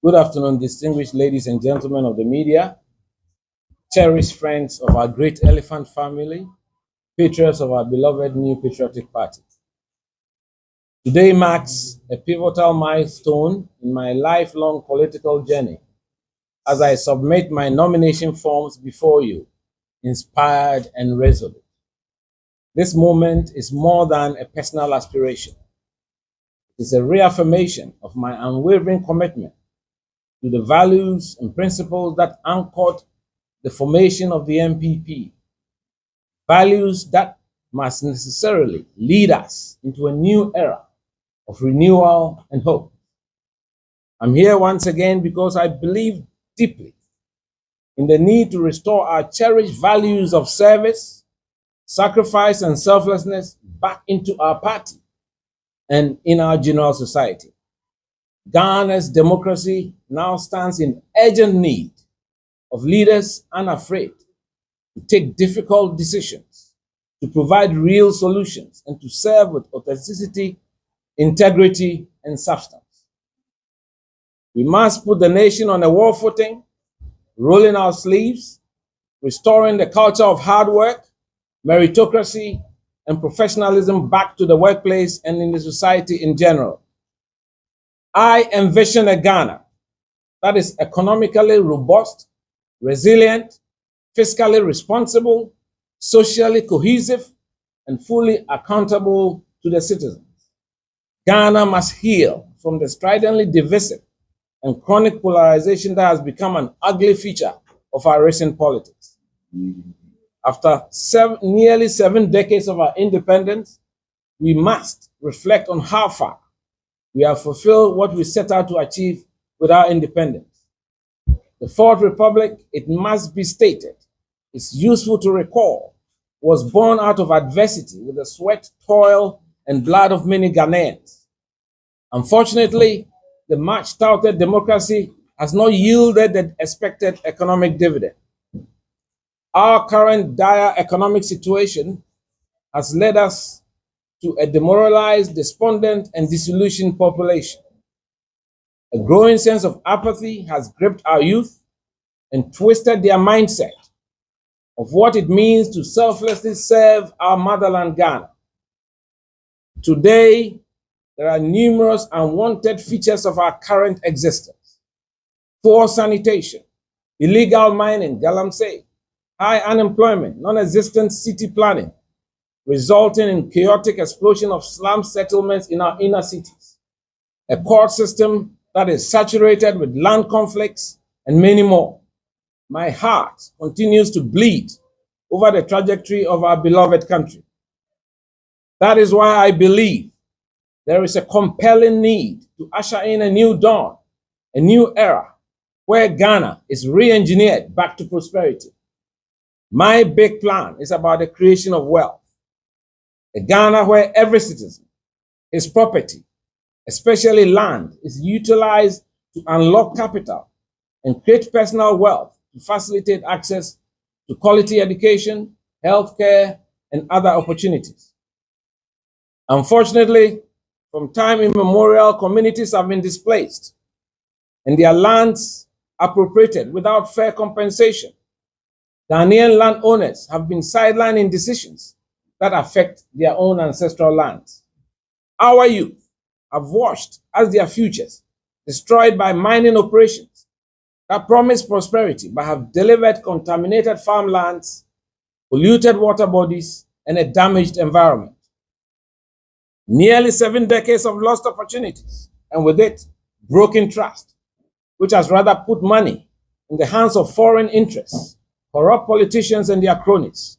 Good afternoon, distinguished ladies and gentlemen of the media, cherished friends of our great elephant family, patriots of our beloved New Patriotic Party. Today marks a pivotal milestone in my lifelong political journey as I submit my nomination forms before you, inspired and resolute. This moment is more than a personal aspiration. It is a reaffirmation of my unwavering commitment to the values and principles that anchored the formation of the NPP, values that must necessarily lead us into a new era of renewal and hope. I'm here once again because I believe deeply in the need to restore our cherished values of service, sacrifice, and selflessness back into our party and in our general society. Ghana's democracy now stands in urgent need of leaders unafraid to take difficult decisions, to provide real solutions, and to serve with authenticity, integrity, and substance. We must put the nation on a war footing, rolling our sleeves, restoring the culture of hard work, meritocracy, and professionalism back to the workplace and in the society in general. I envision a Ghana that is economically robust, resilient, fiscally responsible, socially cohesive, and fully accountable to the citizens. Ghana must heal from the stridently divisive and chronic polarization that has become an ugly feature of our recent politics. After nearly 7 decades of our independence, we must reflect on how far we have fulfilled what we set out to achieve with our independence. The Fourth Republic, it must be stated, is useful to recall, was born out of adversity with the sweat, toil, and blood of many Ghanaians. Unfortunately, the much-touted democracy has not yielded the expected economic dividend. Our current dire economic situation has led us to a demoralized, despondent, and disillusioned population. A growing sense of apathy has gripped our youth and twisted their mindset of what it means to selflessly serve our motherland, Ghana. Today, there are numerous unwanted features of our current existence: poor sanitation, illegal mining, galamsey, high unemployment, non-existent city planning, resulting in chaotic explosion of slum settlements in our inner cities, a court system that is saturated with land conflicts, and many more. My heart continues to bleed over the trajectory of our beloved country. That is why I believe there is a compelling need to usher in a new dawn, a new era, where Ghana is re-engineered back to prosperity. My big plan is about the creation of wealth. A Ghana where every citizen, his property, especially land, is utilized to unlock capital and create personal wealth to facilitate access to quality education, healthcare, and other opportunities. Unfortunately, from time immemorial, communities have been displaced and their lands appropriated without fair compensation. Ghanaian landowners have been sidelined in decisions that affect their own ancestral lands. Our youth have watched as their futures destroyed by mining operations that promise prosperity but have delivered contaminated farmlands, polluted water bodies, and a damaged environment. Nearly 7 decades of lost opportunities, and with it, broken trust, which has rather put money in the hands of foreign interests, corrupt politicians, and their cronies.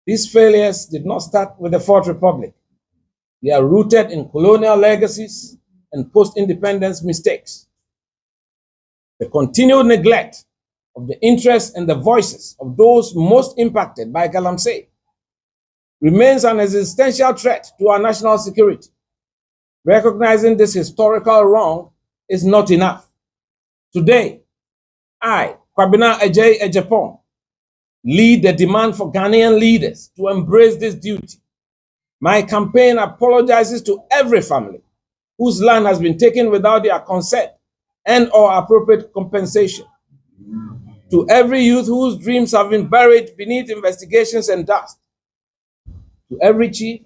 These failures did not start with the Fourth Republic. They are rooted in colonial legacies and post-independence mistakes. The continued neglect of the interests and the voices of those most impacted by galamsey remains an existential threat to our national security. Recognizing this historical wrong is not enough. Today, I, Kwabena Agyepong, lead the demand for Ghanaian leaders to embrace this duty. My campaign apologizes to every family whose land has been taken without their consent and or appropriate compensation. To every youth whose dreams have been buried beneath investigations and dust. To every chief,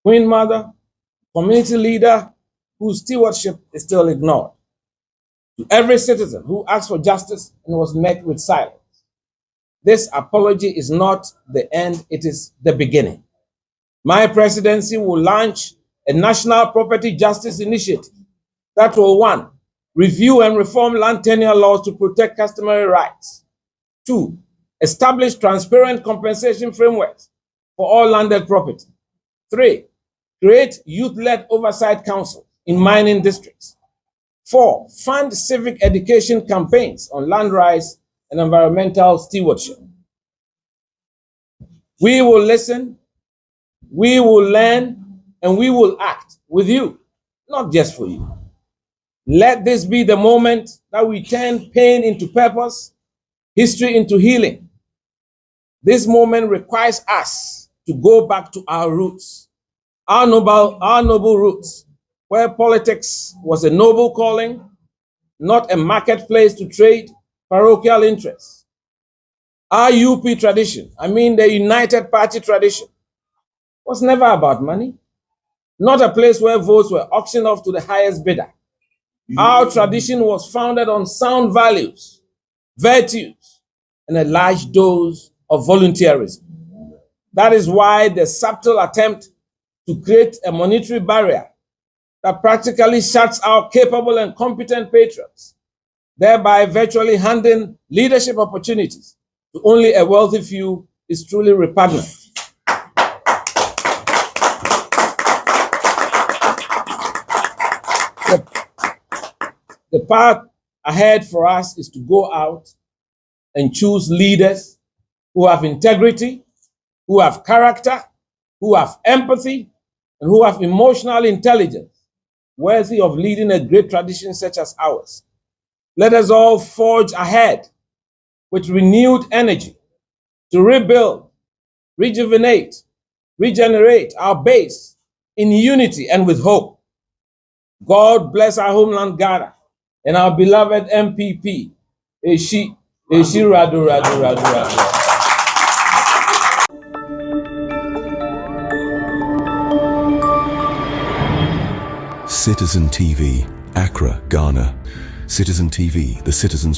queen mother, community leader whose stewardship is still ignored. To every citizen who asked for justice and was met with silence. This apology is not the end, it is the beginning. My presidency will launch a national property justice initiative that will, 1, review and reform land tenure laws to protect customary rights. 2, establish transparent compensation frameworks for all landed property. 3, create youth-led oversight councils in mining districts. 4, fund civic education campaigns on land rights and environmental stewardship. We will listen, we will learn, and we will act with you, not just for you. Let this be the moment that we turn pain into purpose, history into healing. This moment requires us to go back to our roots, our noble roots, where politics was a noble calling, not a marketplace to trade parochial interests. Our UP tradition, the United Party tradition, was never about money, not a place where votes were auctioned off to the highest bidder. Our tradition was founded on sound values, virtues, and a large dose of volunteerism. That is why the subtle attempt to create a monetary barrier that practically shuts out capable and competent patrons, thereby virtually handing leadership opportunities to only a wealthy few, is truly repugnant. The path ahead for us is to go out and choose leaders who have integrity, who have character, who have empathy, and who have emotional intelligence, worthy of leading a great tradition such as ours. Let us all forge ahead with renewed energy to rebuild, rejuvenate, regenerate our base in unity and with hope. God bless our homeland Ghana and our beloved NPP. Eshi Radu Radu Radu Radu. Citizen TV, Accra, Ghana. Citizen TV, the citizens'